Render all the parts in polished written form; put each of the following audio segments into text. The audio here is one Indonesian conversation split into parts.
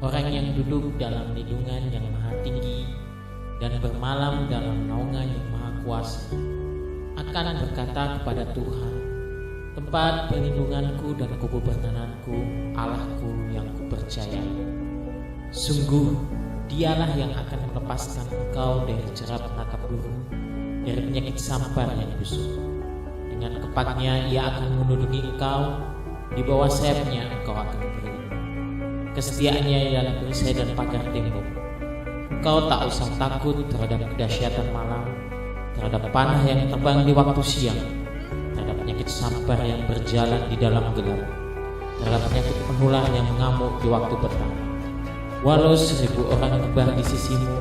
Orang yang duduk dalam lindungan yang maha tinggi dan bermalam dalam naungan yang maha kuasa akan berkata kepada Tuhan, tempat perlindunganku dan kubu pertananku, Allahku yang kupercayai. Sungguh dialah yang akan melepaskan engkau dari jerat penangkap burung, dari penyakit sampar yang busuk. Dengan kepaknya ia akan melindungi engkau, di bawah sayapnya engkau akan berlindung. Kesetiaannya ialah perisai dan pagar tembok. Engkau tak usah takut terhadap kedahsyatan malam, terhadap panah yang terbang di waktu siang, terhadap penyakit sampar yang berjalan di dalam gelap, terhadap penyakit penular yang mengamuk di waktu petang. Walau 1000 orang tebar di sisimu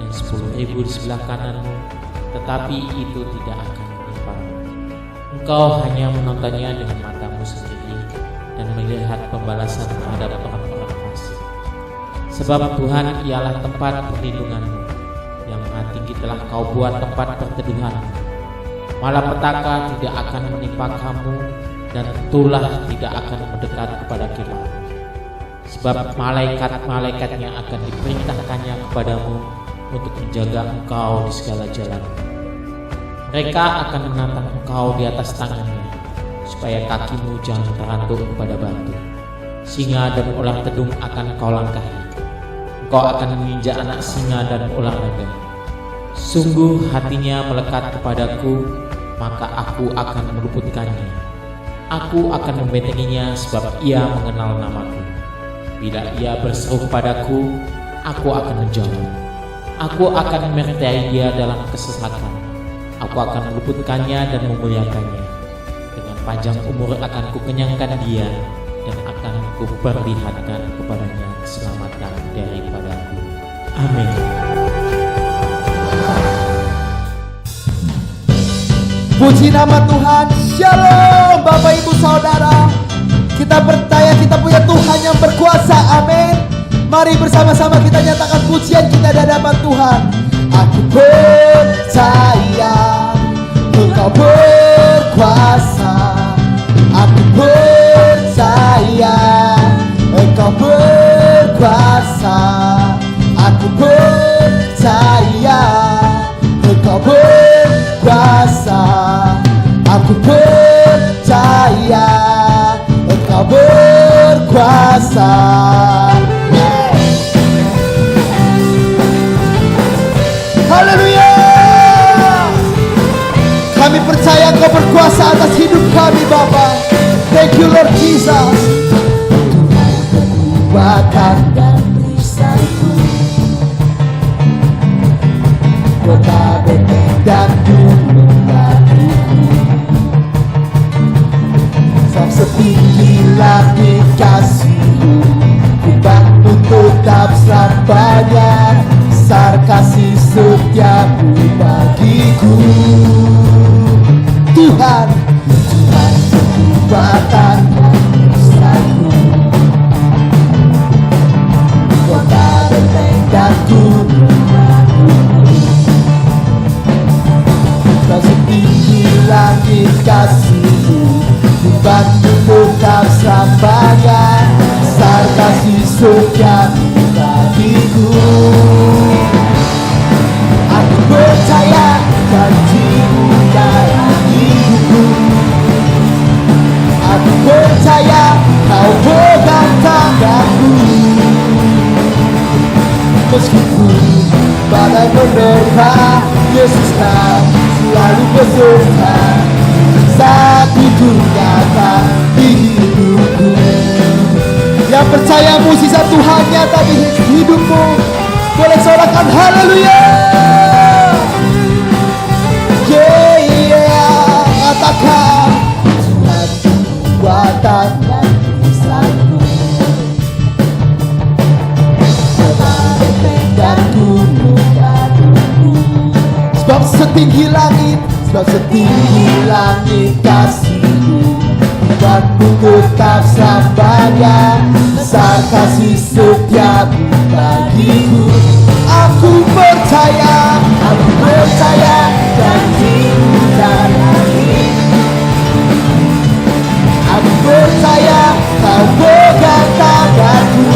dan 10.000 di sebelah kananmu, tetapi itu tidak akan menimpamu. Engkau hanya menontonnya dengan matamu sendiri dan melihat pembalasan terhadap orang-orang fasik. Sebab Tuhan ialah tempat perlindunganmu, yang maha tinggi telah kau buat tempat perteduhanmu. Malapetaka tidak akan menimpa kamu, dan tulah tidak akan mendekat kepada kemahmu. Sebab malaikat-malaikatnya akan diperintahkannya kepadamu untuk menjaga engkau di segala jalan. Mereka akan menantang engkau di atas tangannya, supaya kakimu jangan terantuk kepada batu. Singa dan ular tedung akan kau langkahi. Engkau akan menginjak anak singa dan ular naga. Sungguh hatinya melekat kepadaku, maka aku akan meluputkannya. Aku akan membentenginya sebab ia mengenal namaku. Bila ia berseru kepadaku, aku akan menjawab. Aku akan menyertai dia dalam kesesakan. Aku akan meluputkannya dan memuliakannya. Dengan panjang umur akan kukenyangkan dia, dan akan kuperlihatkan kepadanya keselamatan daripadaku. Amin. Puji nama Tuhan. Shalom Bapak Ibu Saudara. Kita percaya kita punya Tuhan yang berkuasa. Amin. Mari bersama-sama kita nyatakan pujian kita di hadapan Tuhan. Aku percaya Engkau berkuasa. Aku percaya Engkau berkuasa. Aku percaya Engkau berkuasa. Aku percaya Engkau berkuasa. Haleluya. Kami percaya Engkau berkuasa atas hidup kami Bapa. Thank you Lord Jesus. Tuhan kekuatan dan perisaiku, kota benteng dan gunung batuku. Sebab setinggi langit kasih-Mu, ku bantu tetap selamanya. Besar kasih setiamu bagiku. Tuhan, Tuhan kekuatan dan perisaiku, kota benteng dan gunung batuku. Kau setinggi langit kasih-Mu, ku bantu tetap selamanya. Besar kasih setiamu bagiku. Aku percaya janji-Mu dalam hidupku. Aku percaya Kau pegang tanganku. Meskipun badai menerpa, Yesus kan selalu beserta. Saat itu nyata di hidupku. Yang percaya mujizat Tuhan nyata di hidupmu, boleh sorakan haleluya. Yeah, yeah. Katakan Tuhan kekuatan dan perisaiku, kota benteng dan gunung batuku. Sebab setinggi langit, sebab setinggi langit kasih-Mu, buatku tetap selamanya. Besar kasih setiamu bagiku. Aku percaya janji-Mu dalam hidupku. Aku percaya Kau pegang tanganku.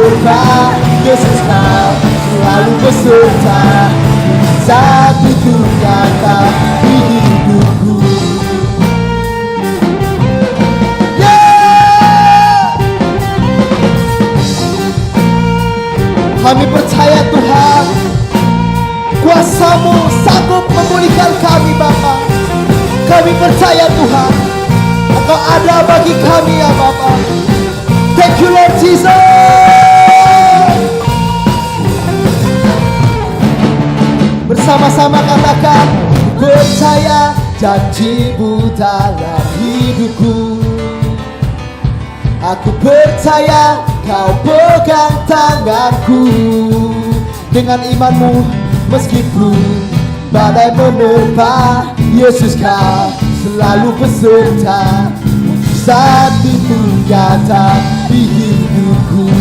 menerpa. Yesus kau selalu beserta. Saat itu nyata di hidupku. Kami percaya Tuhan, kuasa-Mu sanggup memulihkan kami Bapa. Kami percaya Tuhan, Engkau ada bagi kami ya Bapa. Thank you Lord Jesus. Bersama-sama katakan, percaya janji-Mu dalam hidupku. Aku percaya Kau pegang tanganku. Dengan iman-Mu meskipun badai menerpa, Yesus Kau selalu beserta. Saat itu nyata di hidupku.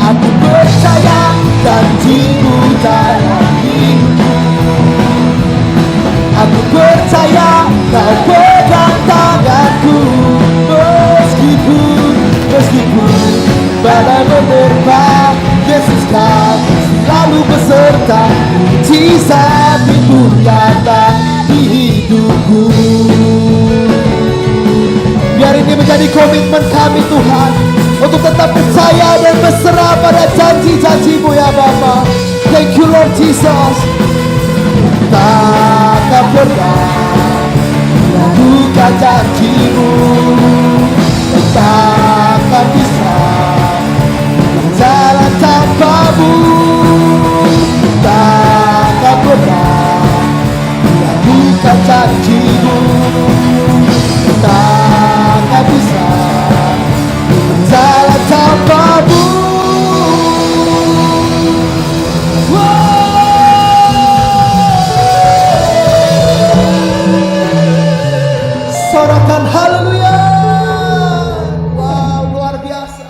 Aku percaya janji-Mu dalam hidupku. Aku percaya Kau pegang tanganku. Meskipun badai menerpa, Yesus Kau selalu beserta. Mujizat itu nyata di hidupku. Biar ini menjadi komitmen kami Tuhan, untuk tetap percaya dan berserah pada janji-janji-Mu ya Bapa. Thank you Lord Jesus. Takkan pernah lakukan janji-Mu, takkan bisa jalan tanpa-Mu. Takkan pernah lakukan janji-Mu, takkan bisa jalan tanpa-Mu. Sorakan haleluya. Wow, luar biasa.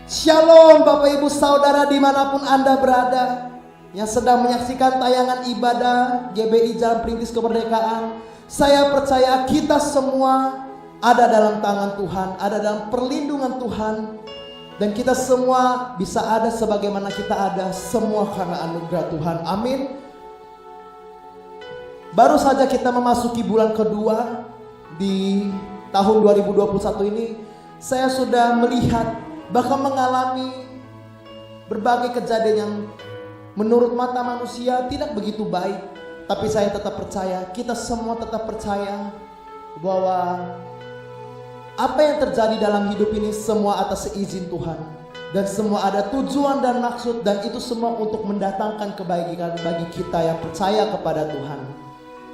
Shalom Bapak Ibu Saudara dimanapun Anda berada, yang sedang menyaksikan tayangan ibadah GBI Jalan Perintis Kemerdekaan. Saya percaya kita semua ada dalam tangan Tuhan, ada dalam perlindungan Tuhan, dan kita semua bisa ada sebagaimana kita ada, semua karena anugerah Tuhan. Amin. Baru saja kita memasuki bulan kedua di tahun 2021 ini. Saya sudah melihat, bahkan mengalami berbagai kejadian yang menurut mata manusia tidak begitu baik. Tapi saya tetap percaya, kita semua tetap percaya bahwa apa yang terjadi dalam hidup ini semua atas seizin Tuhan. Dan semua ada tujuan dan maksud, dan itu semua untuk mendatangkan kebaikan bagi kita yang percaya kepada Tuhan.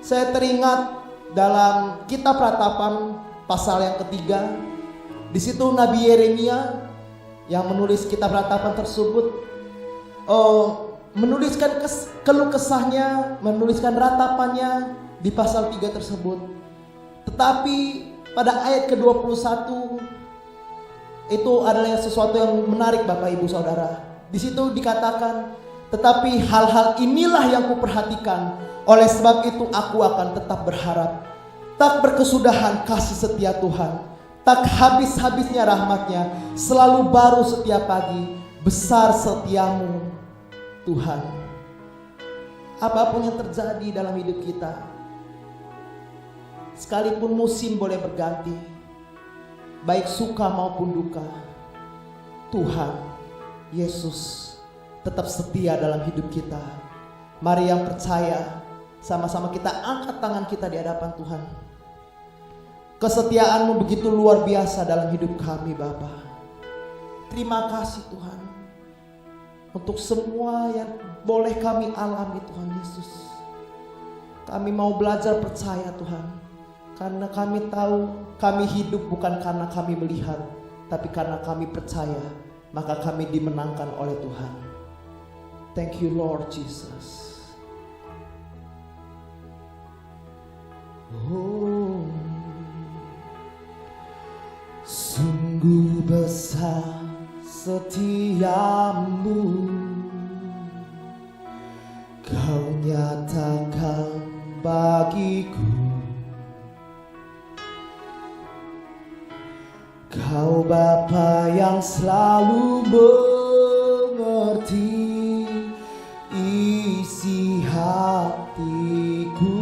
Saya teringat dalam kitab Ratapan pasal yang ketiga. Di situ Nabi Yeremia yang menulis kitab Ratapan tersebut menuliskan keluh kesahnya, menuliskan ratapannya di pasal 3 tersebut. Tetapi pada ayat ke-21 itu adalah sesuatu yang menarik Bapak Ibu Saudara. Di situ dikatakan, tetapi hal-hal inilah yang kuperhatikan, oleh sebab itu aku akan tetap berharap. Tak berkesudahan kasih setia Tuhan, tak habis-habisnya rahmatnya, selalu baru setiap pagi, besar setiamu Tuhan. Apapun yang terjadi dalam hidup kita, sekalipun musim boleh berganti, baik suka maupun duka, Tuhan Yesus tetap setia dalam hidup kita. Mari yang percaya, sama-sama kita angkat tangan kita di hadapan Tuhan. Kesetiaan-Mu begitu luar biasa dalam hidup kami Bapa. Terima kasih Tuhan untuk semua yang boleh kami alami Tuhan Yesus. Kami mau belajar percaya Tuhan, karena kami tahu kami hidup bukan karena kami melihat, tapi karena kami percaya, maka kami dimenangkan oleh Tuhan. Thank you Lord Jesus. Oh, sungguh besar setiamu, Kau nyatakan bagiku. Kau Bapa yang selalu mengerti isi hatiku.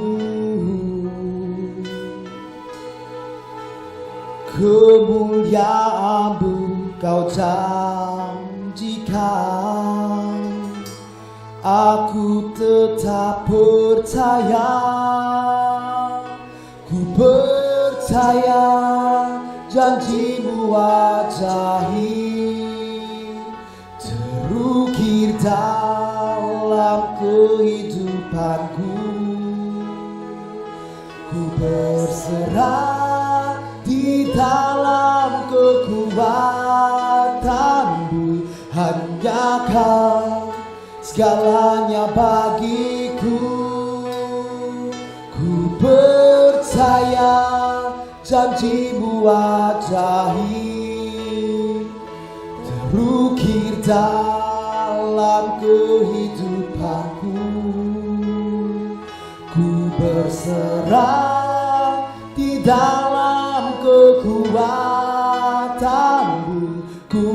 Kemuliaan-Mu Kau janjikan, aku tetap percaya. Ku percaya janji-Mu ajaib terukir dalam kehidupanku. Ku berserah di dalam kekuatan-Mu, hanya Kau segalanya bagiku. Ku percaya janji-Mu ajaib terukir dalam kehidupanku. Ku berserah di dalam kekuatan-Mu. Ku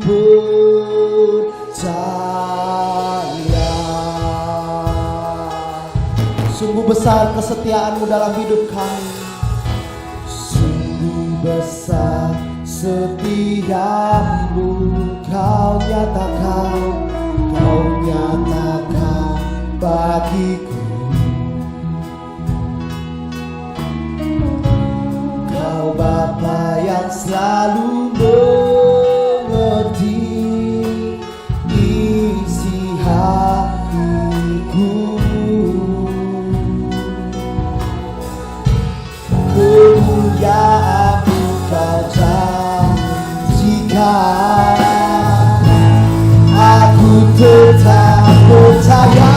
percaya. Sungguh besar kesetiaan-Mu dalam hidup kami. Sungguh besar setia-Mu Kau nyatakan bagiku. Kau Bapa yang selalu mengerti isi hatiku. Kemuliaan-Mu Kau janjikan, aku tetap percaya.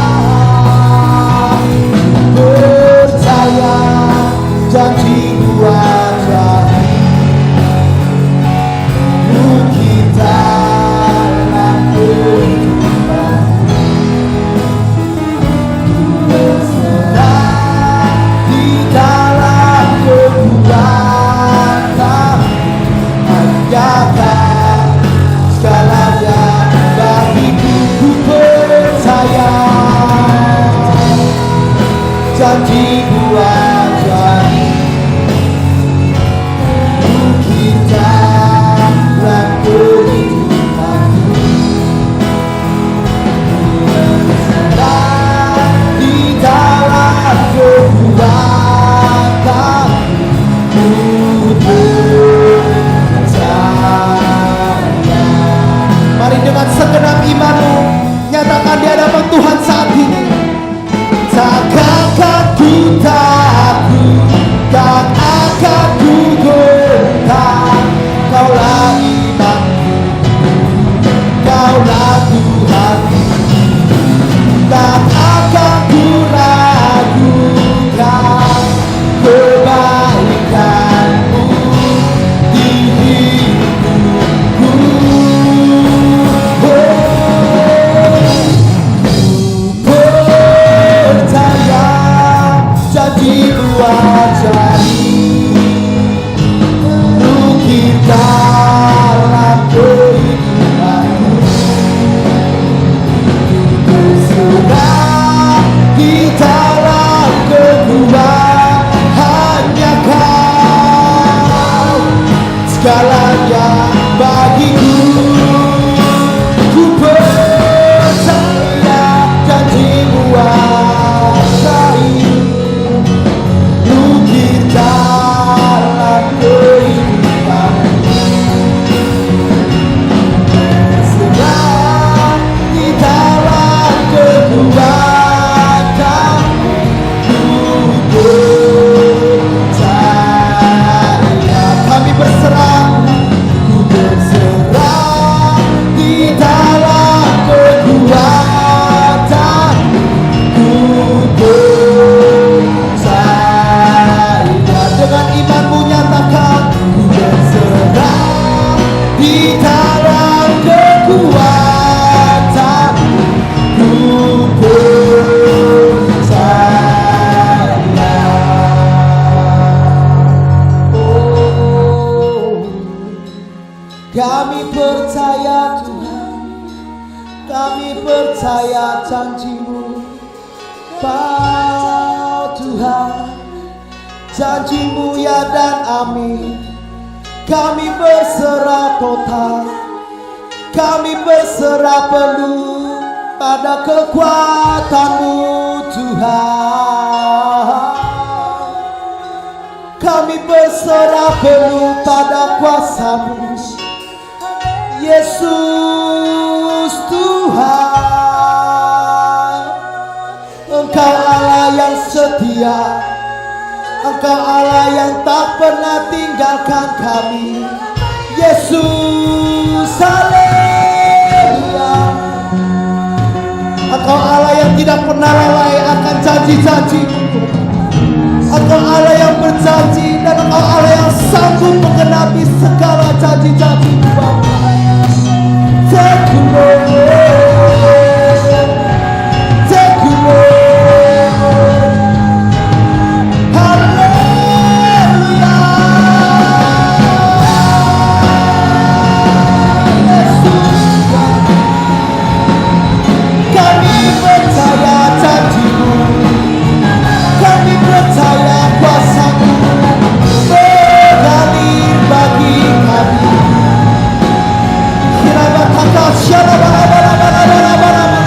percaya Tuhan, kami percaya janji-Mu. Tuhan, janji-Mu ya dan amin. Kami berserah total, kami berserah penuh pada kekuatan-Mu Tuhan. Kami berserah penuh pada kuasa-Mu Yesus Tuhan. Engkau Allah yang setia, Engkau Allah yang tak pernah tinggalkan kami Yesus. Haleluya. Engkau Allah yang tidak pernah lalai akan janji-janji-Mu. Engkau Allah yang berjanji dan Engkau Allah yang sanggup menggenapi segala janji-janji-Mu Bapa. Thank you Lord, thank you Lord. Haleluya. Yesus, kami percaya janji-Mu, kami percaya kuasa-Mu mengalir bagi kami. Kirabataka syalabalabalabalabalabalabalabala.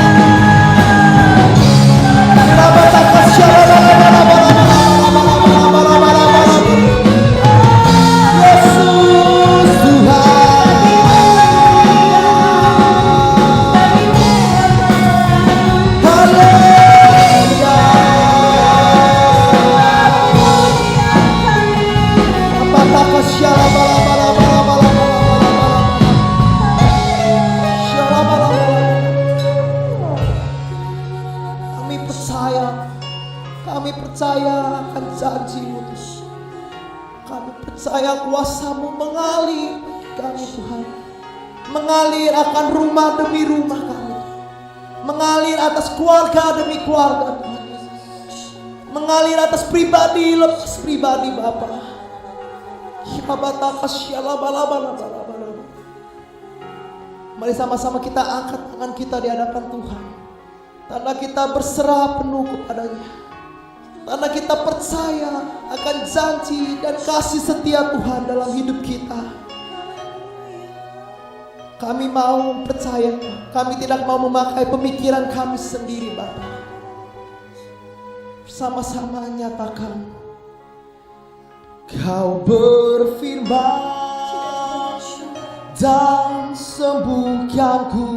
Kirabataka syalabalabalabalabalabalabalabala. Yesus Tuhan. Haleluya. Kirabataka syalabalabalabalabalabala. Kami percaya akan janji-Mu Tuhan. Kami percaya kuasa-Mu mengalir kami Tuhan. Mengalir akan rumah demi rumah kami, mengalir atas keluarga demi keluarga Tuhan Yesus. Mengalir atas pribadi lepas pribadi Bapa. Mari sama-sama kita angkat tangan kita di hadapan Tuhan. Tanda kita berserah penuh kepadanya. Tanda kita percaya akan janji dan kasih setia Tuhan dalam hidup kita. Kami mau percaya, kami tidak mau memakai pemikiran kami sendiri Bapa. Bersama-sama nyatakan, Kau berfirman dan sembuhkanku.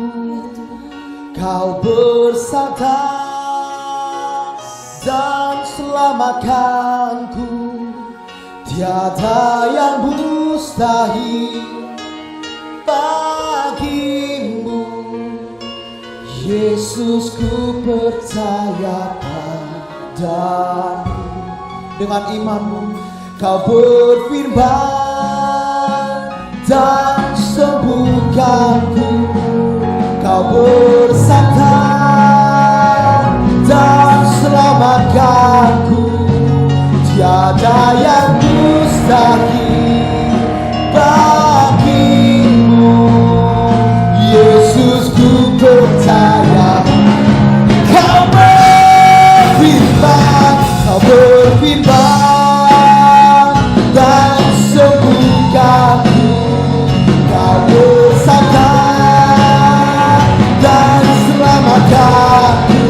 Kau bersabda dan selamatkanku. Tiada yang mustahil bagimu. Yesus, ku percaya padamu. Dengan imanmu Kau berfirman dan sembuhkanku. Kau bersabda dan selamatkanku. Tiada yang mustahil bagimu. Yesus, ku percaya. Kau berfirman, Kau berfirman dan sembuhkanku. Kau bersabda dan selamatkanku.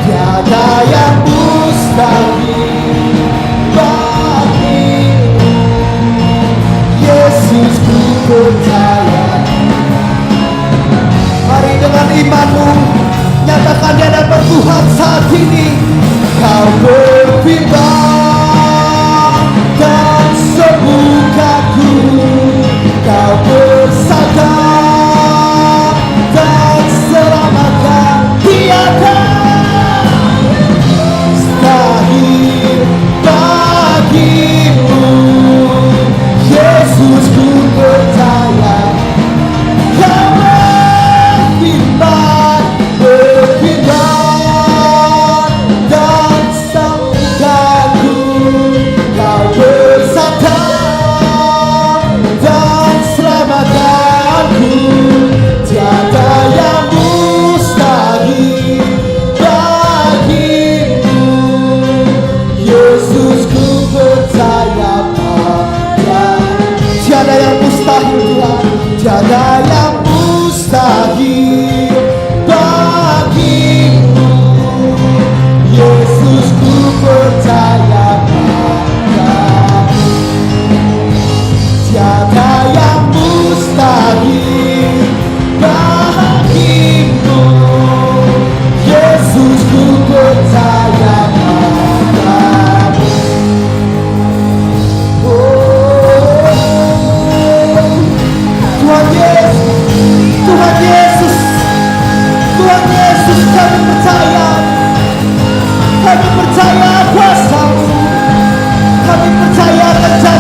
Tiada yang mustahil bagimu.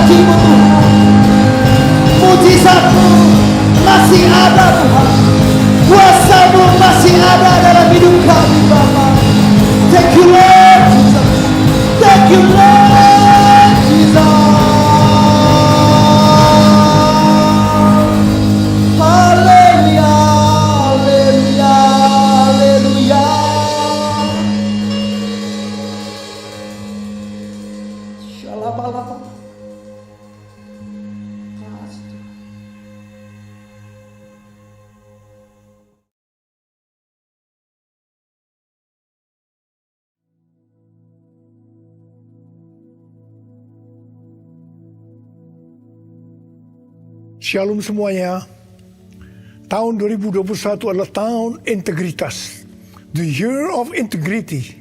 janji-Mu Tuhan. Mujizat-Mu masih ada Tuhan. Kuasa-Mu masih ada dalam hidup kami Bapa. Thank you Lord Jesus. Thank you Lord Jesus. Haleluya, haleluya, haleluya. Shalom. Shalom semuanya. Tahun 2021 adalah tahun integritas. The year of integrity.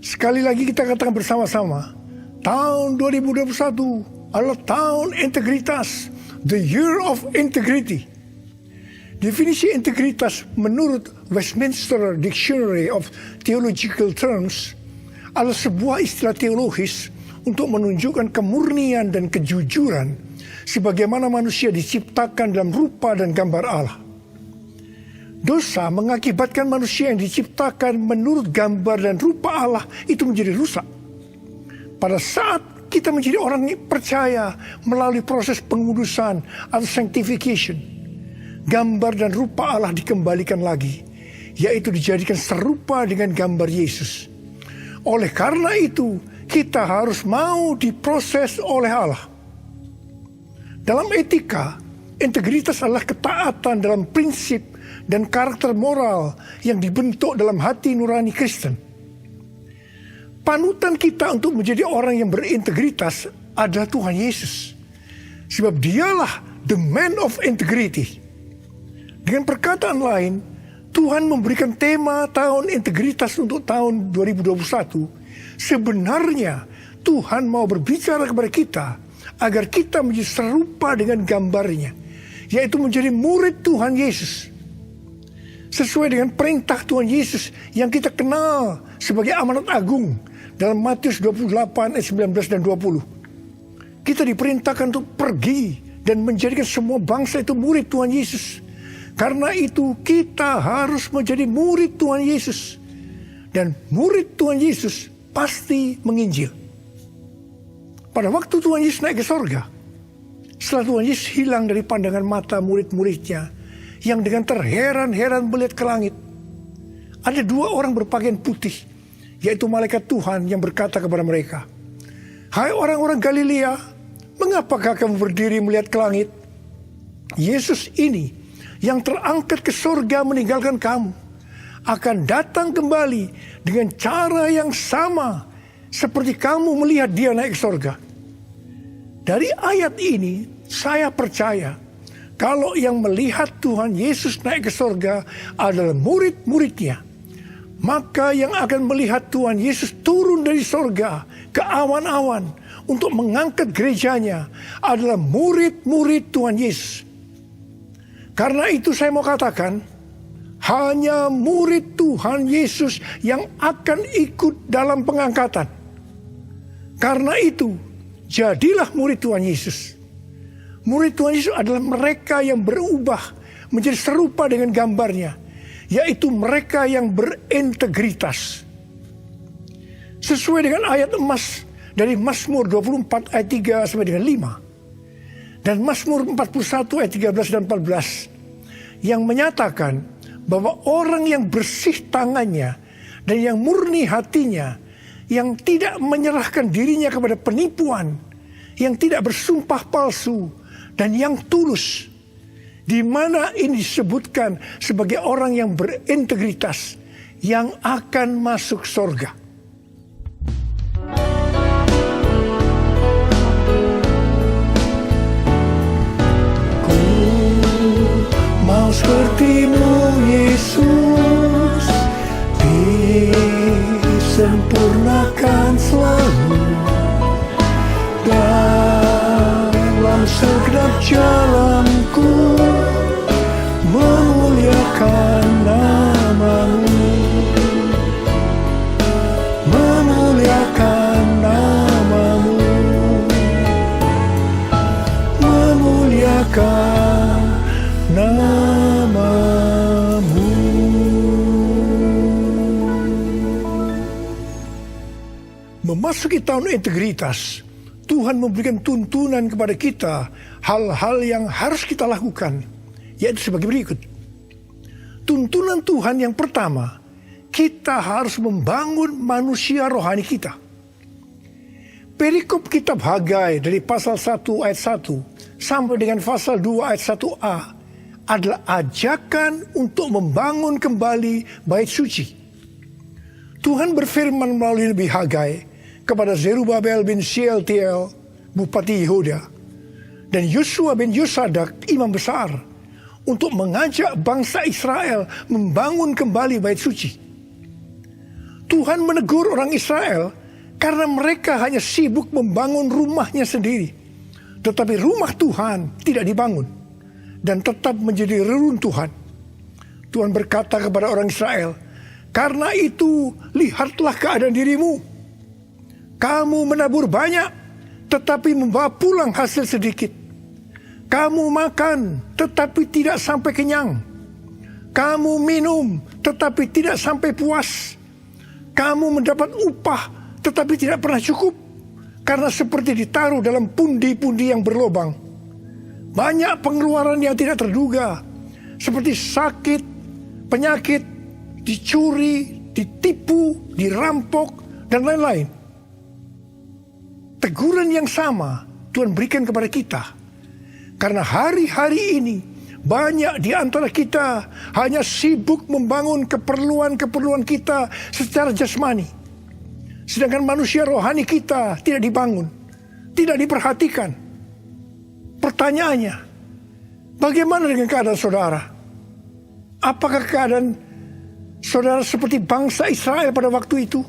Sekali lagi kita katakan bersama-sama. Tahun 2021 adalah tahun integritas. The year of integrity. Definisi integritas menurut Westminster Dictionary of Theological Terms adalah sebuah istilah teologis untuk menunjukkan kemurnian dan kejujuran sebagaimana manusia diciptakan dalam rupa dan gambar Allah. Dosa mengakibatkan manusia yang diciptakan menurut gambar dan rupa Allah itu menjadi rusak. Pada saat kita menjadi orang yang percaya melalui proses pengudusan atau sanctification, gambar dan rupa Allah dikembalikan lagi, yaitu dijadikan serupa dengan gambar Yesus. Oleh karena itu, kita harus mau diproses oleh Allah. Dalam etika, integritas adalah ketaatan dalam prinsip dan karakter moral yang dibentuk dalam hati nurani Kristen. Panutan kita untuk menjadi orang yang berintegritas adalah Tuhan Yesus. Sebab dialah the man of integrity. Dengan perkataan lain, Tuhan memberikan tema tahun integritas untuk tahun 2021. Sebenarnya Tuhan mau berbicara kepada kita agar kita menjadi serupa dengan gambarnya, yaitu menjadi murid Tuhan Yesus. Sesuai dengan perintah Tuhan Yesus yang kita kenal sebagai amanat agung dalam Matius 28 ayat 19 dan 20. Kita diperintahkan untuk pergi dan menjadikan semua bangsa itu murid Tuhan Yesus. Karena itu kita harus menjadi murid Tuhan Yesus. Dan murid Tuhan Yesus pasti menginjil. Pada waktu Tuhan Yesus naik ke sorga, setelah Tuhan Yesus hilang dari pandangan mata murid-muridnya yang dengan terheran-heran melihat ke langit, ada dua orang berpakaian putih, yaitu malaikat Tuhan yang berkata kepada mereka, "Hai orang-orang Galilea, mengapakah kamu berdiri melihat ke langit? Yesus ini yang terangkat ke sorga meninggalkan kamu akan datang kembali dengan cara yang sama seperti kamu melihat dia naik ke sorga." Dari ayat ini saya percaya kalau yang melihat Tuhan Yesus naik ke sorga adalah murid-muridnya, maka yang akan melihat Tuhan Yesus turun dari sorga ke awan-awan untuk mengangkat gerejanya adalah murid-murid Tuhan Yesus. Karena itu saya mau katakan, hanya murid Tuhan Yesus yang akan ikut dalam pengangkatan. Karena itu, jadilah murid Tuhan Yesus. Murid Tuhan Yesus adalah mereka yang berubah menjadi serupa dengan gambarnya, yaitu mereka yang berintegritas. Sesuai dengan ayat emas dari Mazmur 24 ayat 3 sampai dengan 5. Dan Mazmur 41 ayat 13 dan 14 yang menyatakan bahwa orang yang bersih tangannya dan yang murni hatinya, yang tidak menyerahkan dirinya kepada penipuan, yang tidak bersumpah palsu, dan yang tulus, di mana ini disebutkan sebagai orang yang berintegritas, yang akan masuk surga. Ku mau seperti-Mu Yesus, disempurnakan selalu dalam segenap jalanku, memuliakan nama-Mu, memuliakan nama-Mu. akan namamu. Memasuki tahun integritas, Tuhan memberikan tuntunan kepada kita hal-hal yang harus kita lakukan, yaitu sebagai berikut. Tuntunan Tuhan yang pertama, kita harus membangun manusia rohani kita. Perikop kitab Hagai dari pasal 1 ayat 1 sampai dengan pasal 2 ayat 1a adalah ajakan untuk membangun kembali bait suci. Tuhan berfirman melalui Nabi Hagai kepada Zerubabel bin Shealtiel, Bupati Yehuda, dan Yosua bin Yosadak, Imam Besar, untuk mengajak bangsa Israel membangun kembali bait suci. Tuhan menegur orang Israel karena mereka hanya sibuk membangun rumahnya sendiri. Tetapi rumah Tuhan tidak dibangun dan tetap menjadi reruntuhan. Tuhan berkata kepada orang Israel, "Karena itu lihatlah keadaan dirimu. Kamu menabur banyak, tetapi membawa pulang hasil sedikit. Kamu makan, tetapi tidak sampai kenyang. Kamu minum, tetapi tidak sampai puas. Kamu mendapat upah, tetapi tidak pernah cukup, karena seperti ditaruh dalam pundi-pundi yang berlobang. Banyak pengeluaran yang tidak terduga, seperti sakit, penyakit, dicuri, ditipu, dirampok, dan lain-lain." Teguran yang sama Tuhan berikan kepada kita. Karena hari-hari ini banyak di antara kita hanya sibuk membangun keperluan-keperluan kita secara jasmani. Sedangkan manusia rohani kita tidak dibangun, tidak diperhatikan. Pertanyaannya, bagaimana dengan keadaan saudara? Apakah keadaan saudara seperti bangsa Israel pada waktu itu?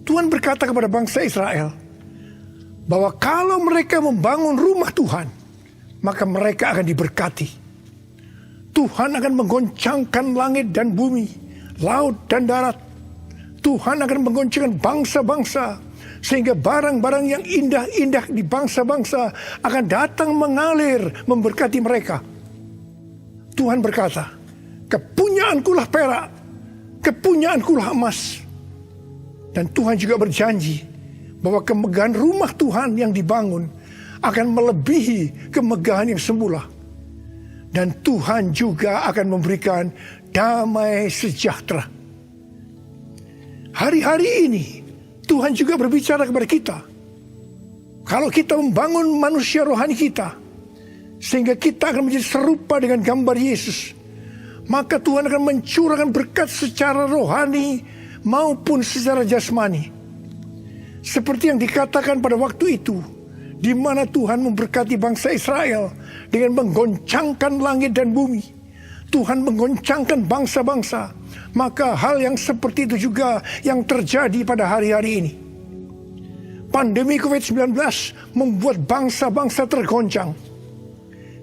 Tuhan berkata kepada bangsa Israel bahwa kalau mereka membangun rumah Tuhan, maka mereka akan diberkati. Tuhan akan menggoncangkan langit dan bumi, laut dan darat. Tuhan akan menggoncangkan bangsa-bangsa, sehingga barang-barang yang indah-indah di bangsa-bangsa akan datang mengalir memberkati mereka. Tuhan berkata, "Kepunyaankulah perak, kepunyaankulah emas." Dan Tuhan juga berjanji bahwa kemegahan rumah Tuhan yang dibangun akan melebihi kemegahan yang semula. Dan Tuhan juga akan memberikan damai sejahtera. Hari-hari ini Tuhan juga berbicara kepada kita. Kalau kita membangun manusia rohani kita, sehingga kita akan menjadi serupa dengan gambar Yesus, maka Tuhan akan mencurahkan berkat secara rohani maupun secara jasmani. Seperti yang dikatakan pada waktu itu, di mana Tuhan memberkati bangsa Israel dengan menggoncangkan langit dan bumi. Tuhan menggoncangkan bangsa-bangsa. Maka hal yang seperti itu juga yang terjadi pada hari-hari ini. Pandemi COVID-19 membuat bangsa-bangsa tergoncang.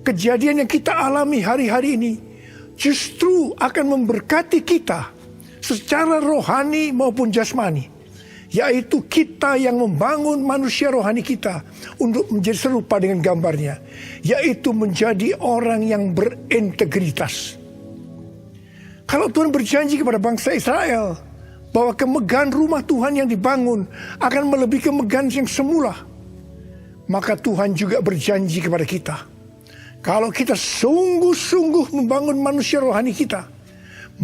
Kejadian yang kita alami hari-hari ini justru akan memberkati kita secara rohani maupun jasmani, yaitu kita yang membangun manusia rohani kita untuk menjadi serupa dengan gambarnya, yaitu menjadi orang yang berintegritas. Kalau Tuhan berjanji kepada bangsa Israel bahwa kemegahan rumah Tuhan yang dibangun akan melebihi kemegahan yang semula, maka Tuhan juga berjanji kepada kita, kalau kita sungguh-sungguh membangun manusia rohani kita,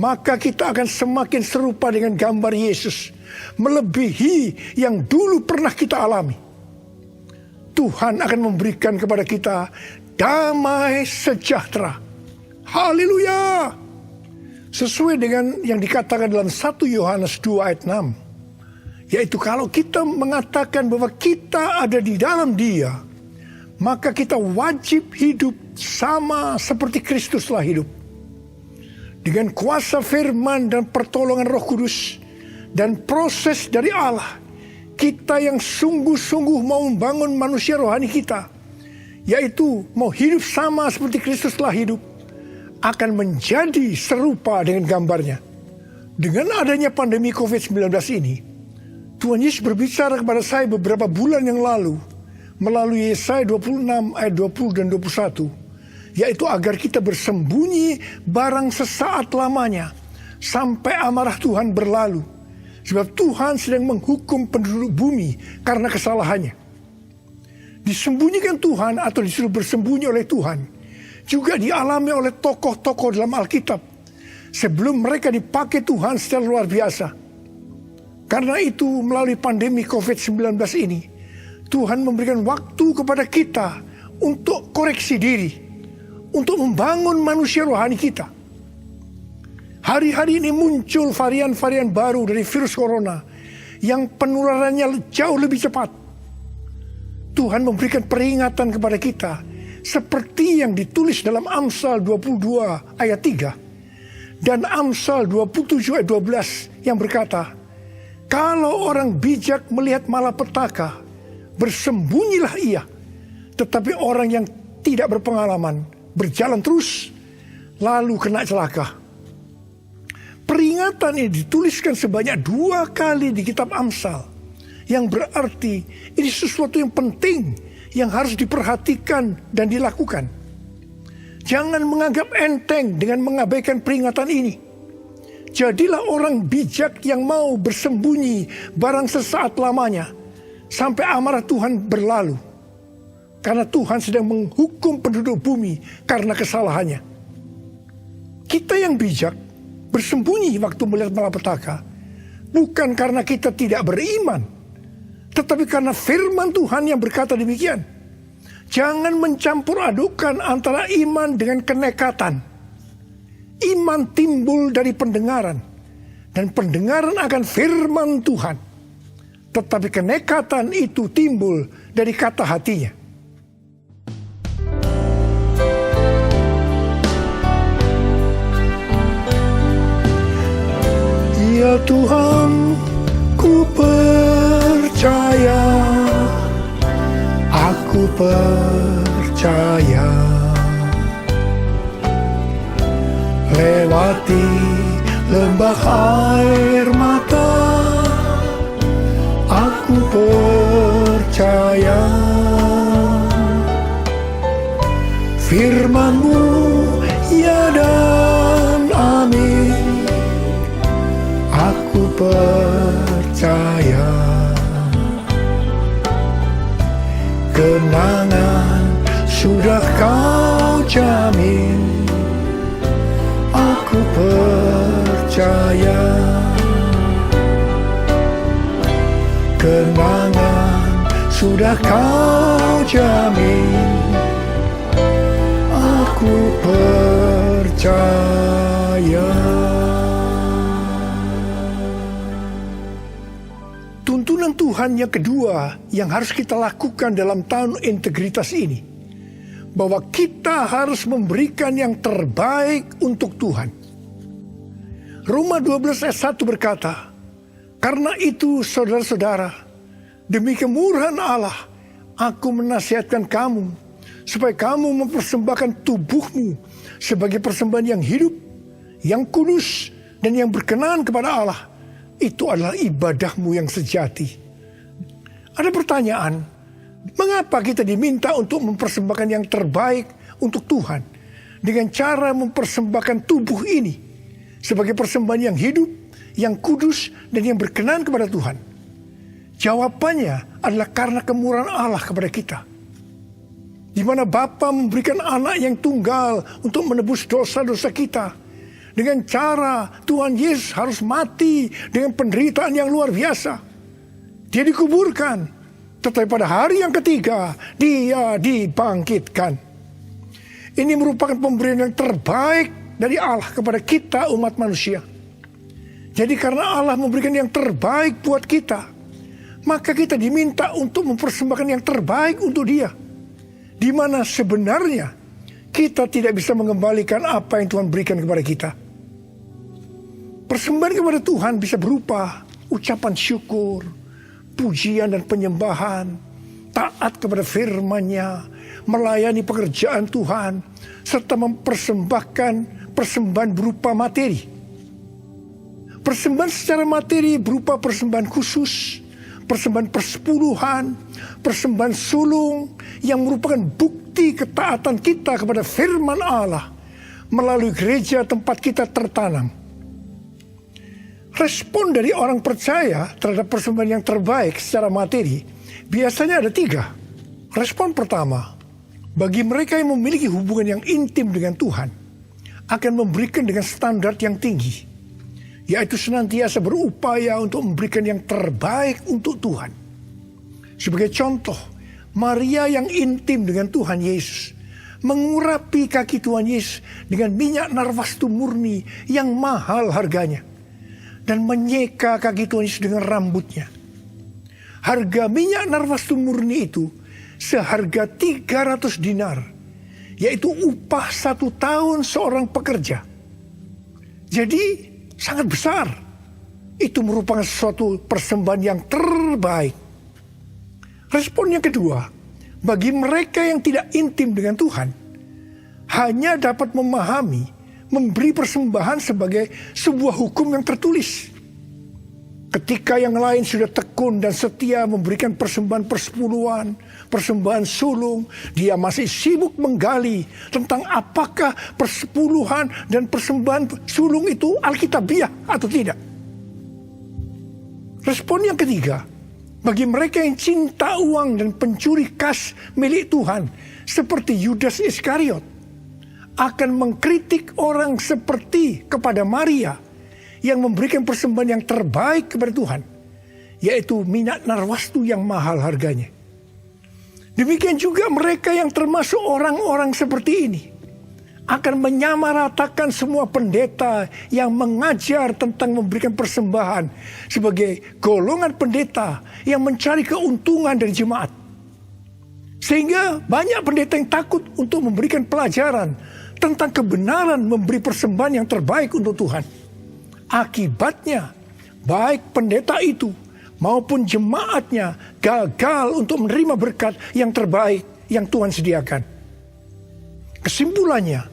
maka kita akan semakin serupa dengan gambar Yesus, melebihi yang dulu pernah kita alami. Tuhan akan memberikan kepada kita damai sejahtera. Haleluya! Sesuai dengan yang dikatakan dalam 1 Yohanes 2 ayat 6, yaitu kalau kita mengatakan bahwa kita ada di dalam Dia, maka kita wajib hidup sama seperti Kristuslah hidup. Dengan kuasa firman dan pertolongan Roh Kudus dan proses dari Allah, kita yang sungguh-sungguh mau membangun manusia rohani kita, yaitu mau hidup sama seperti Kristuslah hidup, akan menjadi serupa dengan gambarnya. Dengan adanya pandemi COVID-19 ini, Tuhan Yesus berbicara kepada saya beberapa bulan yang lalu melalui Yesaya 26 ayat 20 dan 21, yaitu agar kita bersembunyi barang sesaat lamanya sampai amarah Tuhan berlalu, sebab Tuhan sedang menghukum penduduk bumi karena kesalahannya. Disembunyikan Tuhan atau disuruh bersembunyi oleh Tuhan juga dialami oleh tokoh-tokoh dalam Alkitab sebelum mereka dipakai Tuhan secara luar biasa. Karena itu melalui pandemi COVID-19 ini, Tuhan memberikan waktu kepada kita untuk koreksi diri, untuk membangun manusia rohani kita. Hari-hari ini muncul varian-varian baru dari virus corona yang penularannya jauh lebih cepat. Tuhan memberikan peringatan kepada kita seperti yang ditulis dalam Amsal 22 ayat 3 dan Amsal 27 ayat 12 yang berkata, kalau orang bijak melihat malapetaka, bersembunyilah ia. Tetapi orang yang tidak berpengalaman berjalan terus, lalu kena celaka. Peringatan ini dituliskan sebanyak 2 kali di kitab Amsal, yang berarti ini sesuatu yang penting yang harus diperhatikan dan dilakukan. Jangan menganggap enteng dengan mengabaikan peringatan ini. Jadilah orang bijak yang mau bersembunyi barang sesaat lamanya sampai amarah Tuhan berlalu. Karena Tuhan sedang menghukum penduduk bumi karena kesalahannya. Kita yang bijak bersembunyi waktu melihat malapetaka bukan karena kita tidak beriman, tetapi karena firman Tuhan yang berkata demikian. Jangan mencampur adukan antara iman dengan kenekatan. Iman timbul dari pendengaran, dan pendengaran akan firman Tuhan. Tetapi kenekatan itu timbul dari kata hatinya. Ya Tuhan, ku percaya, aku percaya. Lewati lembah air mata, aku percaya. Firman-Mu ya dan amin, aku percaya. Kenangan sudah Kau jamin, aku percaya. Kenangan sudah Kau jamin, aku percaya. Tuntunan Tuhan yang kedua yang harus kita lakukan dalam tahun integritas ini, bahwa kita harus memberikan yang terbaik untuk Tuhan. Roma 12 ayat 1 berkata, karena itu saudara-saudara, demi kemurahan Allah, aku menasihatkan kamu, supaya kamu mempersembahkan tubuhmu sebagai persembahan yang hidup, yang kudus, dan yang berkenan kepada Allah. Itu adalah ibadahmu yang sejati. Ada pertanyaan, mengapa kita diminta untuk mempersembahkan yang terbaik untuk Tuhan dengan cara mempersembahkan tubuh ini sebagai persembahan yang hidup, yang kudus, dan yang berkenan kepada Tuhan? Jawabannya adalah karena kemurahan Allah kepada kita. Di mana Bapa memberikan anak yang tunggal untuk menebus dosa-dosa kita. Dengan cara Tuhan Yesus harus mati dengan penderitaan yang luar biasa. Dia dikuburkan, tetapi pada hari yang ketiga Dia dibangkitkan. Ini merupakan pemberian yang terbaik dari Allah kepada kita umat manusia. Jadi karena Allah memberikan yang terbaik buat kita, maka kita diminta untuk mempersembahkan yang terbaik untuk Dia. Di mana sebenarnya kita tidak bisa mengembalikan apa yang Tuhan berikan kepada kita. Persembahan kepada Tuhan bisa berupa ucapan syukur, pujian dan penyembahan, taat kepada firman-Nya, melayani pekerjaan Tuhan, serta mempersembahkan persembahan berupa materi. Persembahan secara materi berupa persembahan khusus, persembahan persepuluhan, persembahan sulung yang merupakan bukti ketaatan kita kepada firman Allah melalui gereja tempat kita tertanam. Respon dari orang percaya terhadap persembahan yang terbaik secara materi biasanya ada 3. Respon pertama, bagi mereka yang memiliki hubungan yang intim dengan Tuhan, akan memberikan dengan standar yang tinggi, yaitu senantiasa berupaya untuk memberikan yang terbaik untuk Tuhan. Sebagai contoh, Maria yang intim dengan Tuhan Yesus mengurapi kaki Tuhan Yesus dengan minyak narwastu murni yang mahal harganya, dan menyeka kaki Tuhan Yesus dengan rambutnya. Harga minyak narwastu murni itu seharga 300 dinar, yaitu upah 1 tahun seorang pekerja. Jadi sangat besar. Itu merupakan suatu persembahan yang terbaik. Respon yang kedua, bagi mereka yang tidak intim dengan Tuhan, hanya dapat memahami, memberi persembahan sebagai sebuah hukum yang tertulis. Ketika yang lain sudah tekun dan setia memberikan persembahan persepuluhan, persembahan sulung, dia masih sibuk menggali tentang apakah persepuluhan dan persembahan sulung itu alkitabiah atau tidak. Respon yang ketiga, bagi mereka yang cinta uang dan pencuri kas milik Tuhan, seperti Yudas Iskariot, akan mengkritik orang seperti kepada Maria yang memberikan persembahan yang terbaik kepada Tuhan, yaitu minyak narwastu yang mahal harganya. Demikian juga mereka yang termasuk orang-orang seperti ini akan menyamaratakan semua pendeta yang mengajar tentang memberikan persembahan sebagai golongan pendeta yang mencari keuntungan dari jemaat. Sehingga banyak pendeta yang takut untuk memberikan pelajaran tentang kebenaran memberi persembahan yang terbaik untuk Tuhan. Akibatnya, baik pendeta itu maupun jemaatnya gagal untuk menerima berkat yang terbaik yang Tuhan sediakan. Kesimpulannya,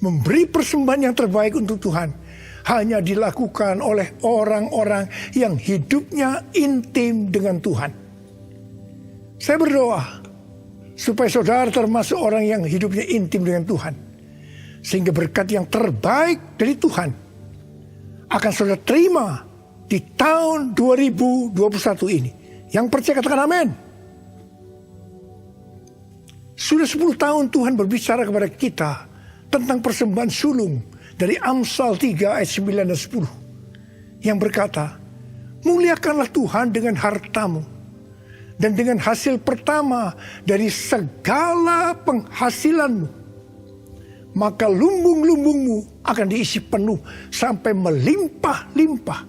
memberi persembahan yang terbaik untuk Tuhan hanya dilakukan oleh orang-orang yang hidupnya intim dengan Tuhan. Saya berdoa supaya saudara termasuk orang yang hidupnya intim dengan Tuhan, sehingga berkat yang terbaik dari Tuhan akan saudara terima di tahun 2021 ini. Yang percaya katakan amin. Sudah 10 tahun Tuhan berbicara kepada kita tentang persembahan sulung dari Amsal 3 ayat 9 dan 10. Yang berkata, muliakanlah Tuhan dengan hartamu dan dengan hasil pertama dari segala penghasilanmu. Maka lumbung-lumbungmu akan diisi penuh sampai melimpah-limpah.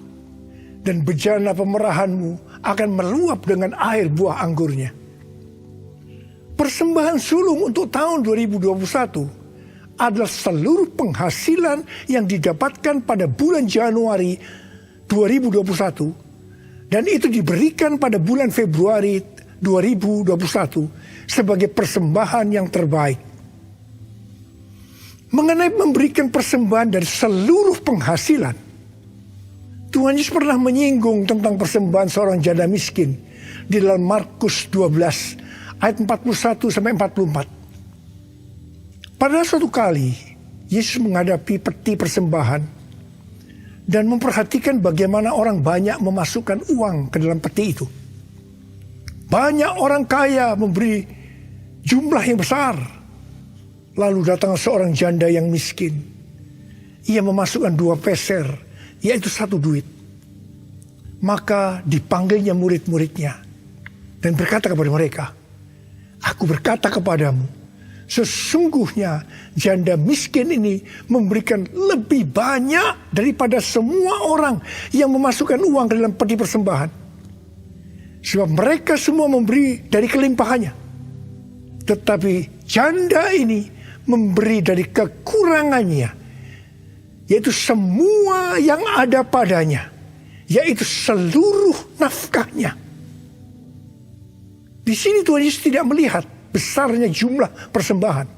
Dan bejana pemerahanmu akan meluap dengan air buah anggurnya. Persembahan sulung untuk tahun 2021 adalah seluruh penghasilan yang didapatkan pada bulan Januari 2021. Dan itu diberikan pada bulan Februari 2021 sebagai persembahan yang terbaik. Mengenai memberikan persembahan dari seluruh penghasilan, Tuhan Yesus pernah menyinggung tentang persembahan seorang janda miskin di dalam Markus 12 ayat 41 sampai 44. Pada suatu kali Yesus menghadapi peti persembahan dan memperhatikan bagaimana orang banyak memasukkan uang ke dalam peti itu. Banyak orang kaya memberi jumlah yang besar. Lalu datang seorang janda yang miskin. Ia memasukkan 2 peser, yaitu 1 duit. Maka dipanggilnya murid-muridnya dan berkata kepada mereka, aku berkata kepadamu, sesungguhnya janda miskin ini memberikan lebih banyak daripada semua orang yang memasukkan uang ke dalam peti persembahan. Sebab mereka semua memberi dari kelimpahannya. Tetapi janda ini memberi dari kekurangannya, yaitu semua yang ada padanya, yaitu seluruh nafkahnya. Di sini Tuhan Yesus tidak melihat besarnya jumlah persembahan,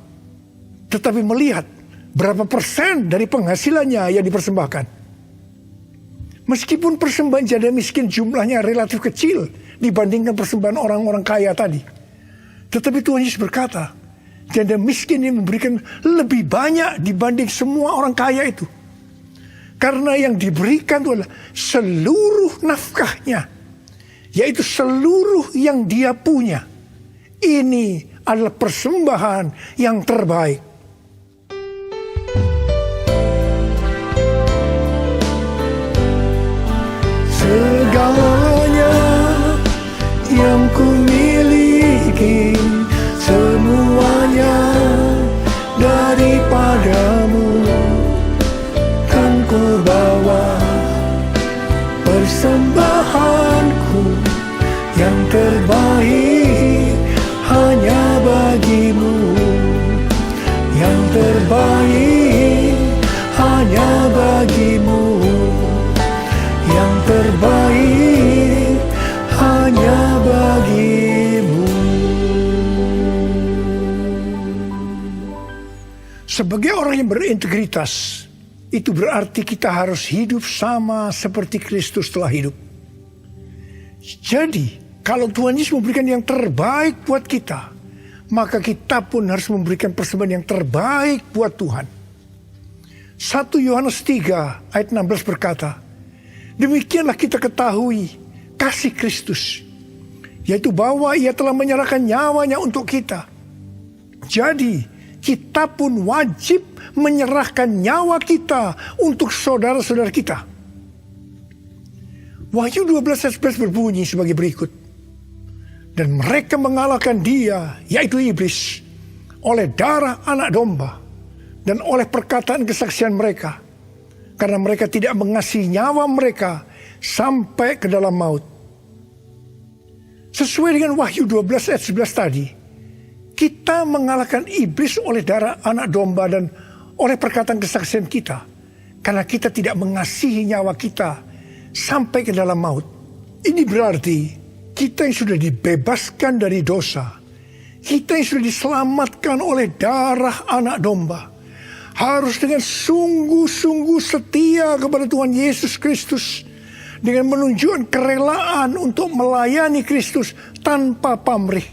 tetapi melihat berapa persen dari penghasilannya yang dipersembahkan. Meskipun persembahan janda miskin jumlahnya relatif kecil dibandingkan persembahan orang-orang kaya tadi. Tetapi Tuhan Yesus berkata, janda miskin ini memberikan lebih banyak dibanding semua orang kaya itu. Karena yang diberikan itu adalah seluruh nafkahnya, yaitu seluruh yang dia punya. Ini adalah persembahan yang terbaik. Segalanya yang ku miliki, semuanya daripadamu, kan ku bawa persembahanku yang terbaik hanya bagimu, yang terbaik hanya bagimu, yang terbaik hanya bagimu. Sebagai orang yang berintegritas, itu berarti kita harus hidup sama seperti Kristus telah hidup. Jadi, kalau Tuhan Yesus memberikan yang terbaik buat kita, maka kita pun harus memberikan persembahan yang terbaik buat Tuhan. 1 Yohanes 3 ayat 16 berkata, demikianlah kita ketahui kasih Kristus, yaitu bahwa ia telah menyerahkan nyawanya untuk kita. Jadi, kita pun wajib menyerahkan nyawa kita untuk saudara-saudara kita. Wahyu 12 ayat 11 berbunyi sebagai berikut. Dan mereka mengalahkan dia, yaitu iblis, oleh darah anak domba dan oleh perkataan kesaksian mereka. Karena mereka tidak mengasihi nyawa mereka sampai ke dalam maut. Sesuai dengan Wahyu 12 ayat 11 tadi, kita mengalahkan iblis oleh darah anak domba dan oleh perkataan kesaksian kita. Karena kita tidak mengasihi nyawa kita sampai ke dalam maut. Ini berarti kita yang sudah dibebaskan dari dosa, kita yang sudah diselamatkan oleh darah anak domba, harus dengan sungguh-sungguh setia kepada Tuhan Yesus Kristus, dengan menunjukkan kerelaan untuk melayani Kristus tanpa pamrih.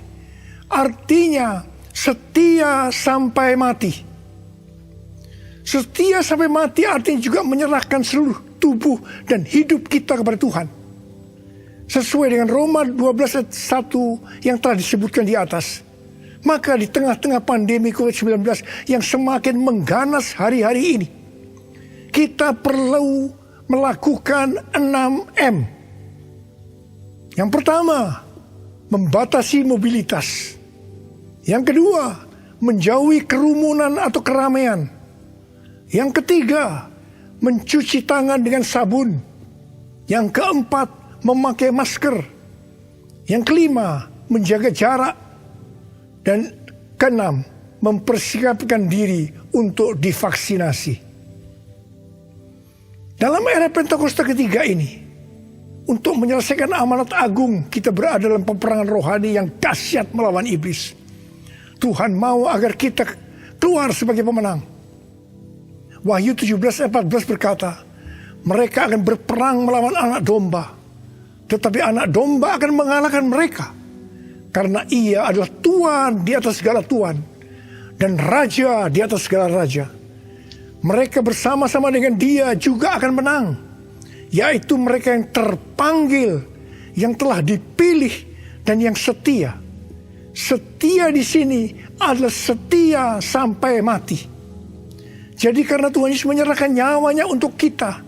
Artinya setia sampai mati. Setia sampai mati artinya juga menyerahkan seluruh tubuh dan hidup kita kepada Tuhan. Sesuai dengan Roma 12 ayat 1 yang telah disebutkan di atas. Maka di tengah-tengah pandemi COVID-19 yang semakin mengganas hari-hari ini, kita perlu melakukan 6M. Yang pertama, membatasi mobilitas. Yang kedua, menjauhi kerumunan atau keramaian. Yang ketiga, mencuci tangan dengan sabun. Yang keempat, memakai masker. Yang kelima, menjaga jarak. Dan keenam, mempersiapkan diri untuk divaksinasi. Dalam era Pentakosta ketiga ini, untuk menyelesaikan amanat agung, kita berada dalam peperangan rohani yang dahsyat melawan iblis. Tuhan mau agar kita keluar sebagai pemenang. Wahyu 17 ayat 14 berkata, mereka akan berperang melawan anak domba, tetapi anak domba akan mengalahkan mereka. Karena ia adalah Tuhan di atas segala Tuhan dan Raja di atas segala Raja. Mereka bersama-sama dengan dia juga akan menang. Yaitu mereka yang terpanggil, yang telah dipilih dan yang setia. Setia di sini adalah setia sampai mati. Jadi karena Tuhan Yesus menyerahkan nyawanya untuk kita,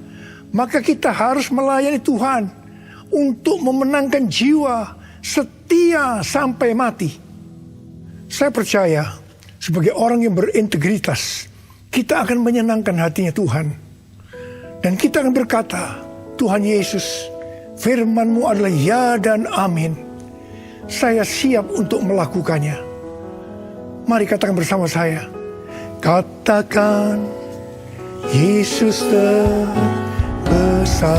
maka kita harus melayani Tuhan untuk memenangkan jiwa, setia sampai mati. Saya percaya sebagai orang yang berintegritas, kita akan menyenangkan hatinya Tuhan. Dan kita akan berkata, Tuhan Yesus, firman-Mu adalah ya dan amin. Saya siap untuk melakukannya. Mari katakan bersama saya. Katakan, Yesus terbesar.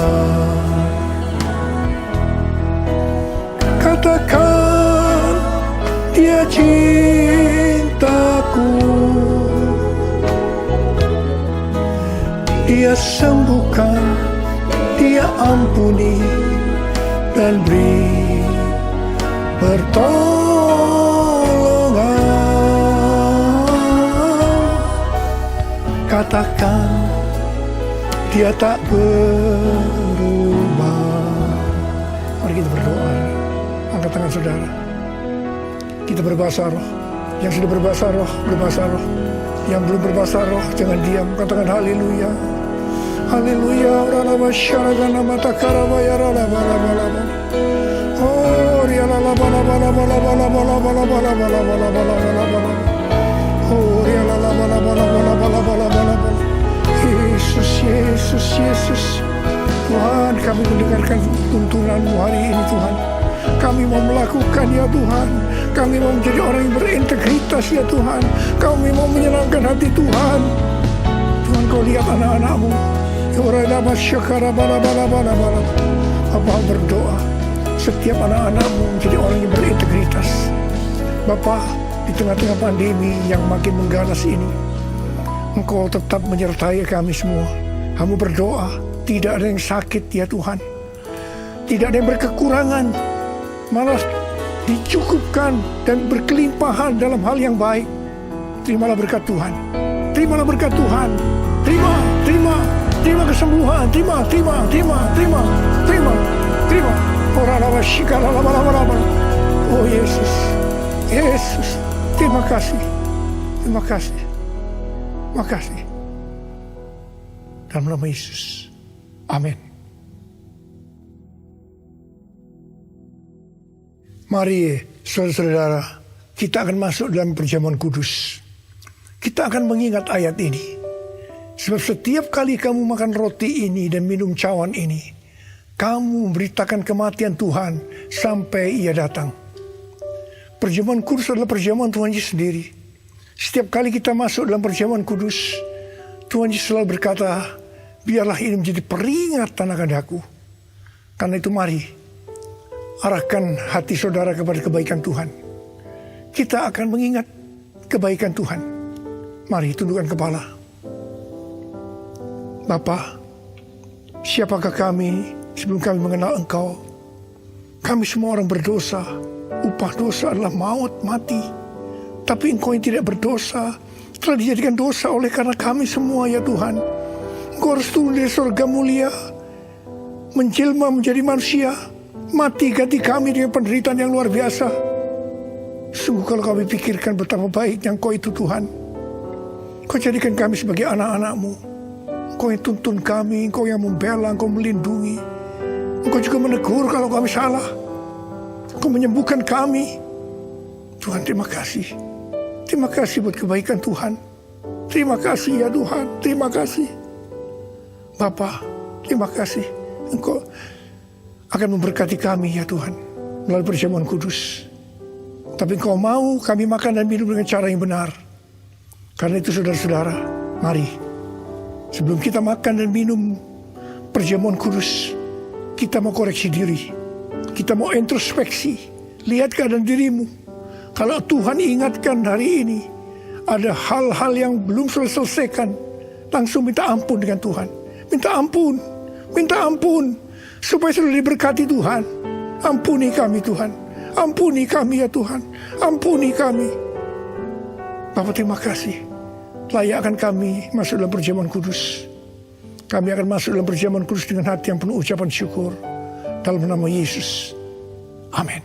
Katakan, Dia cintaku. Dia sembuhkan, Dia ampuni dan beri pertolongan. Katakan dia tak berubah. Mari kita berdoa. Angkat tangan saudara. Kita berbahasa roh. Yang sudah berbahasa roh, berbahasa roh. Yang belum berbahasa roh, jangan diam. Katakan haleluya. Haleluya. Ralaba syaragana mata karabaya ralaba laba laba. Oh, rialala bala bala bala bala bala bala bala bala bala bala bala bala. Oh, rialala bala bala bala bala bala bala bala. Yesus, Yesus, Yesus. Tuhan, kami mendengarkan tuntunanmu hari ini Tuhan. Kami mau melakukan ya Tuhan. Kami mau menjadi orang yang berintegritas ya Tuhan. Kami mau menyenangkan hati Tuhan. Tuhan, kau lihat anak-anakmu. Bapa berdoa setiap anak-anakmu menjadi orang yang berintegritas. Bapa, di tengah-tengah pandemi yang makin mengganas ini, Engkau tetap menyertai kami semua. Kamu berdoa, tidak ada yang sakit ya Tuhan. Tidak ada yang berkekurangan, malah dicukupkan dan berkelimpahan dalam hal yang baik. Terimalah berkat Tuhan. Terimalah berkat Tuhan. Terima kesembuhan. Terima. Oh Yesus. Terima kasih. Makasih. Dalam nama Yesus. Amin. Mari saudara-saudara, kita akan masuk dalam perjamuan kudus. Kita akan mengingat ayat ini. Sebab setiap kali kamu makan roti ini dan minum cawan ini, kamu memberitakan kematian Tuhan sampai Ia datang. Perjamuan kudus adalah perjamuan Tuhan Yesus sendiri. Setiap kali kita masuk dalam perjamuan kudus, Tuhan Yesus selalu berkata, biarlah ini menjadi peringatan akan aku. Karena itu mari, arahkan hati saudara kepada kebaikan Tuhan. Kita akan mengingat kebaikan Tuhan. Mari tundukkan kepala. Bapa, siapakah kami sebelum kami mengenal Engkau? Kami semua orang berdosa. Upah dosa adalah maut, mati. Tapi Engkau yang tidak berdosa telah dijadikan dosa oleh karena kami semua ya Tuhan. Engkau harus turun dari surga mulia, menjelma menjadi manusia, mati ganti kami dengan penderitaan yang luar biasa. Sungguh kalau kami pikirkan betapa baiknya Engkau itu Tuhan. Engkau jadikan kami sebagai anak-anak-Mu. Engkau yang tuntun kami, Engkau yang membela, Engkau melindungi. Engkau juga menegur kalau kami salah. Engkau menyembuhkan kami. Tuhan, terima kasih. Terima kasih buat kebaikan Tuhan. Terima kasih ya Tuhan, terima kasih. Bapa, terima kasih. Engkau akan memberkati kami ya Tuhan melalui perjamuan kudus. Tapi Engkau mau kami makan dan minum dengan cara yang benar. Karena itu saudara-saudara, mari. Sebelum kita makan dan minum perjamuan kudus, kita mau koreksi diri. Kita mau introspeksi. Lihat keadaan dirimu. Kalau Tuhan ingatkan hari ini, ada hal-hal yang belum selesaikan, langsung minta ampun dengan Tuhan. Minta ampun. Supaya sudah diberkati Tuhan. Ampuni kami Tuhan. Ampuni kami ya Tuhan. Ampuni kami. Bapak terima kasih. Layakkan kami masuk dalam perjamuan kudus. Kami akan masuk dalam perjamuan kudus dengan hati yang penuh ucapan syukur. Dalam nama Yesus. Amin.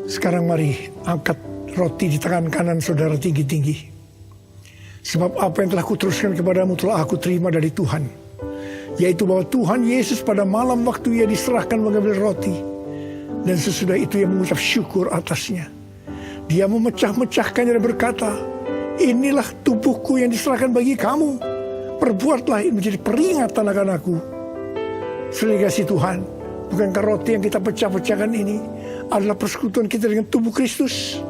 Sekarang mari angkat roti di tangan kanan saudara tinggi-tinggi. Sebab apa yang telah kuteruskan kepadamu telah aku terima dari Tuhan. Yaitu bahwa Tuhan Yesus pada malam waktu Ia diserahkan mengambil roti. Dan sesudah itu Ia mengucap syukur atasnya. Dia memecah-mecahkannya dan berkata, inilah tubuhku yang diserahkan bagi kamu. Perbuatlah ini menjadi peringatan akan aku. Saudara kasih Tuhan, bukankah roti yang kita pecah-pecahkan ini adalah persekutuan kita dengan tubuh Kristus?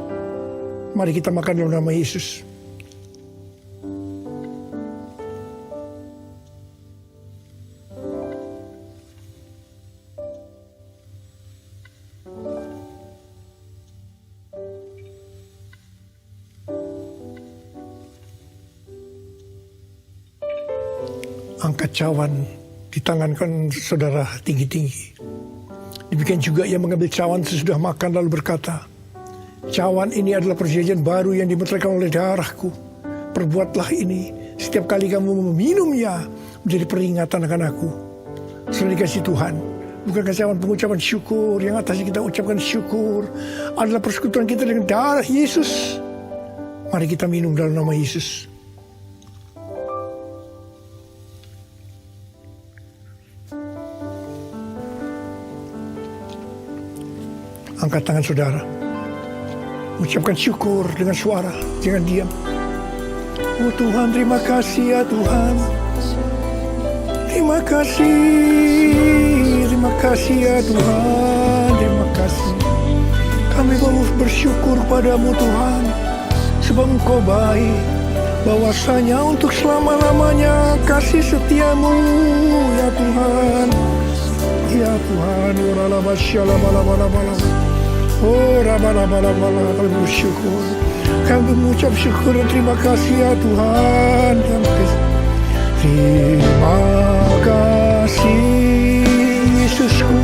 Mari kita makan dalam nama Yesus. angkat cawan di tangan kan saudara tinggi-tinggi. Demikian juga ia mengambil cawan sesudah makan lalu berkata, cawan ini adalah perjanjian baru yang dimeteraikan oleh darahku. Perbuatlah ini setiap kali kamu meminumnya menjadi peringatan akan aku. Saudara dikasih Tuhan, bukankah cawan pengucapan syukur yang atasnya kita ucapkan syukur adalah persekutuan kita dengan darah Yesus. Mari kita minum dalam nama Yesus. Angkat tangan saudara. Ucapkan syukur dengan suara, jangan diam. Oh Tuhan, terima kasih ya Tuhan. Terima kasih ya Tuhan, terima kasih. Kami mau bersyukur padamu Tuhan, sebab Engkau baik, bahwasanya untuk selama-lamanya kasih setiamu ya Tuhan. Ya Tuhan, kami bersyukur, kami mengucap syukur dan terima kasih ya Tuhan. Terima kasih Yesusku,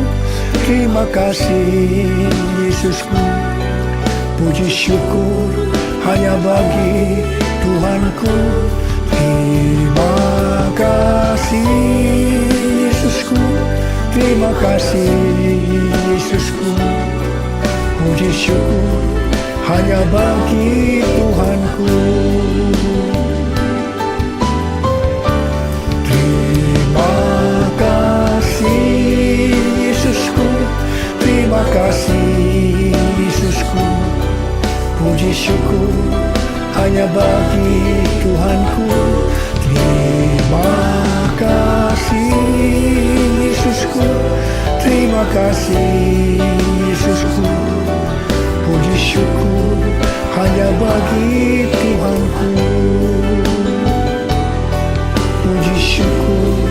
terima kasih Yesusku. Puji syukur hanya bagi Tuhanku. Terima kasih Yesusku, terima kasih Yesusku. Puji syukur hanya bagi Tuhanku. Terima kasih Yesusku, terima kasih Yesusku. Puji syukur hanya bagi Tuhanku. Terima kasih Yesusku, terima kasih Yesusku. Puji syukur hanya bagi Tuhanku. Puji syukur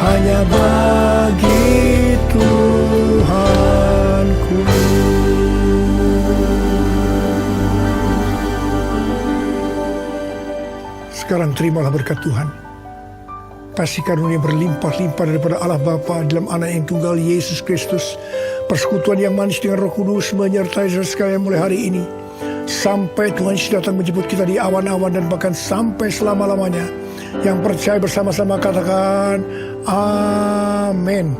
hanya bagi Tuhanku. Sekarang terimalah berkat Tuhan. Kasih karunia berlimpah-limpah daripada Allah Bapa dalam Anak yang tunggal Yesus Kristus. Persekutuan yang manis dengan Roh Kudus menyertai saudara sekalian mulai hari ini. Sampai Tuhan Yesus datang menjemput kita di awan-awan dan bahkan sampai selama-lamanya. Yang percaya bersama-sama katakan amin.